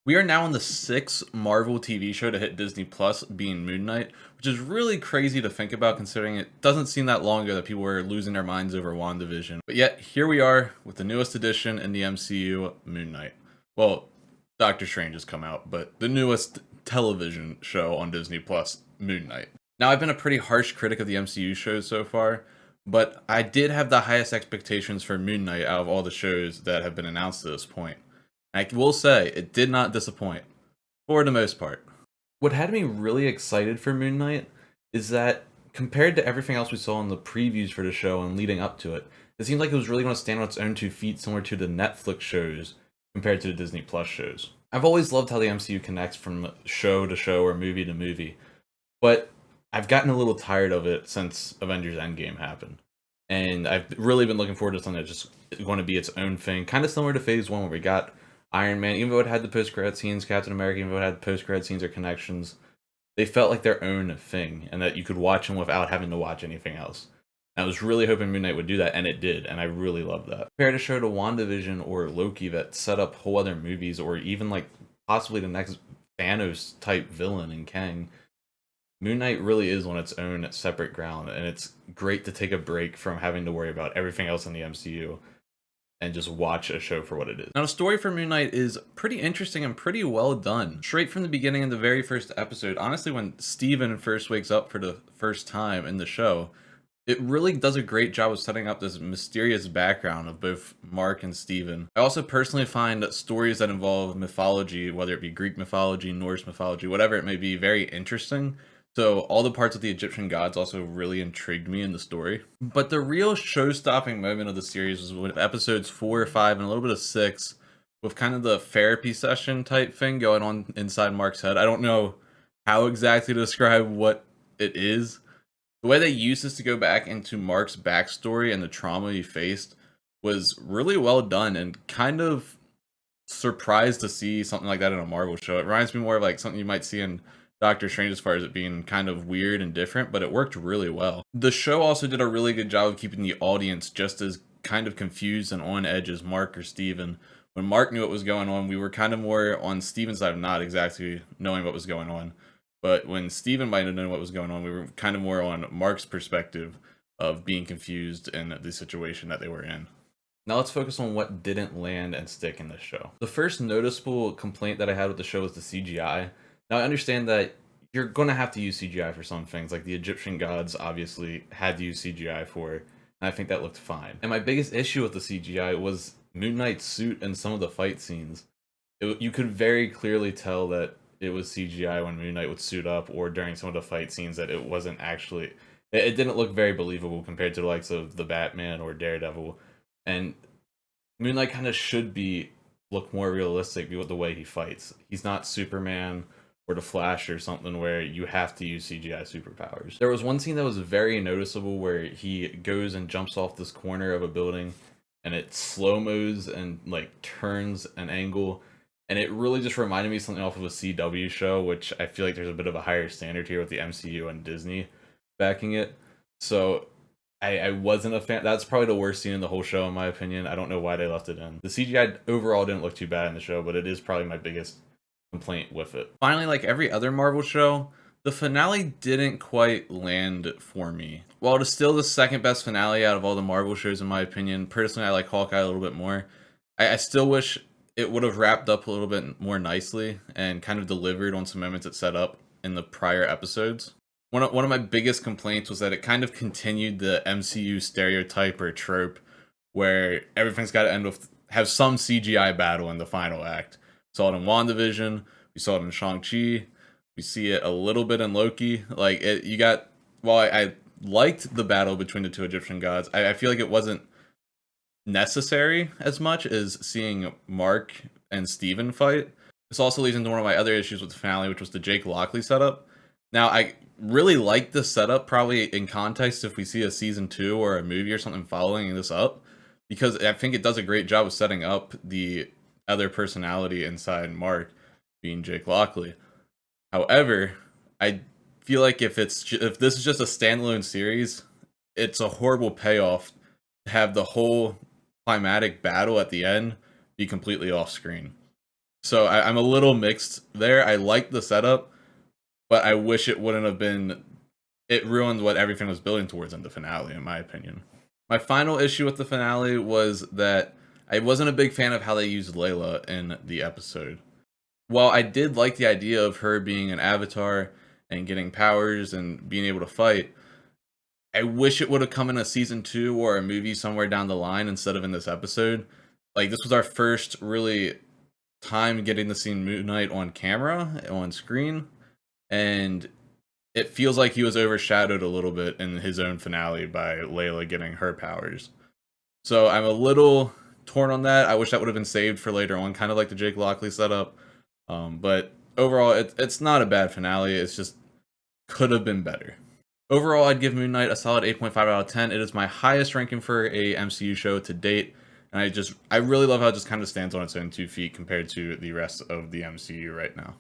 We are now on the sixth Marvel TV show to hit Disney Plus, being Moon Knight, which is really crazy to think about considering it doesn't seem that long ago that people were losing their minds over WandaVision. But yet, here we are with the newest addition in the MCU, Moon Knight. Well, Doctor Strange has come out, but the newest television show on Disney Plus, Moon Knight. Now, I've been a pretty harsh critic of the MCU shows so far, but I did have the highest expectations for Moon Knight out of all the shows that have been announced to this point. I will say, it did not disappoint, for the most part. What had me really excited for Moon Knight is that, compared to everything else we saw in the previews for the show and leading up to it, it seemed like it was really going to stand on its own 2 feet, similar to the Netflix shows compared to the Disney Plus shows. I've always loved how the MCU connects from show to show or movie to movie, but I've gotten a little tired of it since Avengers Endgame happened. And I've really been looking forward to something that's just going to be its own thing, kind of similar to Phase 1 where we got Iron Man, even though it had the post-credit scenes, Captain America, even though it had post-credit scenes or connections, they felt like their own thing, and that you could watch them without having to watch anything else. And I was really hoping Moon Knight would do that, and it did, and I really loved that. Compared to show to WandaVision or Loki that set up whole other movies, or even like possibly the next Thanos-type villain in Kang, Moon Knight really is on its own separate ground, and it's great to take a break from having to worry about everything else in the MCU and just watch a show for what it is. Now, the story for Moon Knight is pretty interesting and pretty well done. Straight from the beginning in the very first episode, honestly, when Steven first wakes up for the first time in the show, it really does a great job of setting up this mysterious background of both Mark and Steven. I also personally find that stories that involve mythology, whether it be Greek mythology, Norse mythology, whatever it may be, very interesting. So all the parts of the Egyptian gods also really intrigued me in the story. But the real show-stopping moment of the series was with episodes 4, 5, and a little bit of 6, with kind of the therapy session type thing going on inside Mark's head. I don't know how exactly to describe what it is. The way they used this to go back into Mark's backstory and the trauma he faced was really well done, and kind of surprised to see something like that in a Marvel show. It reminds me more of like something you might see in Doctor Strange as far as it being kind of weird and different, but it worked really well. The show also did a really good job of keeping the audience just as kind of confused and on edge as Mark or Steven. When Mark knew what was going on, we were kind of more on Steven's side of not exactly knowing what was going on. But when Steven might have known what was going on, we were kind of more on Mark's perspective of being confused in the situation that they were in. Now let's focus on what didn't land and stick in this show. The first noticeable complaint that I had with the show was the CGI. Now, I understand that you're going to have to use CGI for some things, like the Egyptian gods obviously had to use CGI for, and I think that looked fine. And my biggest issue with the CGI was Moon Knight's suit and some of the fight scenes. You could very clearly tell that it was CGI when Moon Knight would suit up, or during some of the fight scenes that it wasn't actually... It didn't look very believable compared to the likes of the Batman or Daredevil. And Moon Knight kind of should look more realistic with the way he fights. He's not Superman or the Flash or something where you have to use CGI superpowers. There was one scene that was very noticeable where he goes and jumps off this corner of a building, and it slow-mos and like turns an angle, and it really just reminded me of something off of a CW show, which I feel like there's a bit of a higher standard here with the MCU and Disney backing it. So I wasn't a fan. That's probably the worst scene in the whole show in my opinion. I don't know why they left it in. The CGI overall didn't look too bad in the show, but it is probably my biggest complaint with it. Finally, like every other Marvel show, the finale didn't quite land for me. While it is still the second best finale out of all the Marvel shows in my opinion, personally I like Hawkeye a little bit more. I still wish it would have wrapped up a little bit more nicely and kind of delivered on some moments it set up in the prior episodes. One of my biggest complaints was that it kind of continued the MCU stereotype or trope where everything's got to end with have some CGI battle in the final act. We saw it in WandaVision, we saw it in Shang-Chi, we see it a little bit in Loki. Like, while I liked the battle between the two Egyptian gods, I feel like it wasn't necessary as much as seeing Mark and Steven fight. This also leads into one of my other issues with the finale, which was the Jake Lockley setup. Now, I really like the setup, probably in context if we see a season 2 or a movie or something following this up, because I think it does a great job of setting up the other personality inside Mark, being Jake Lockley. However, I feel like if this is just a standalone series, it's a horrible payoff to have the whole climatic battle at the end be completely off screen. So I'm a little mixed there. I like the setup, but I wish it wouldn't have been. It ruined what everything was building towards in the finale, in my opinion. My final issue with the finale was that I wasn't a big fan of how they used Layla in the episode. While I did like the idea of her being an avatar and getting powers and being able to fight, I wish it would have come in a season 2 or a movie somewhere down the line instead of in this episode. Like, this was our first really time getting to see Moon Knight on camera, on screen, and it feels like he was overshadowed a little bit in his own finale by Layla getting her powers. So I'm a little torn on that. I wish that would have been saved for later on, kind of like the Jake Lockley setup. But overall, it's not a bad finale. It's just could have been better. Overall, I'd give Moon Knight a solid 8.5 out of 10. It is my highest ranking for a MCU show to date. And I really love how it just kind of stands on its own 2 feet compared to the rest of the MCU right now.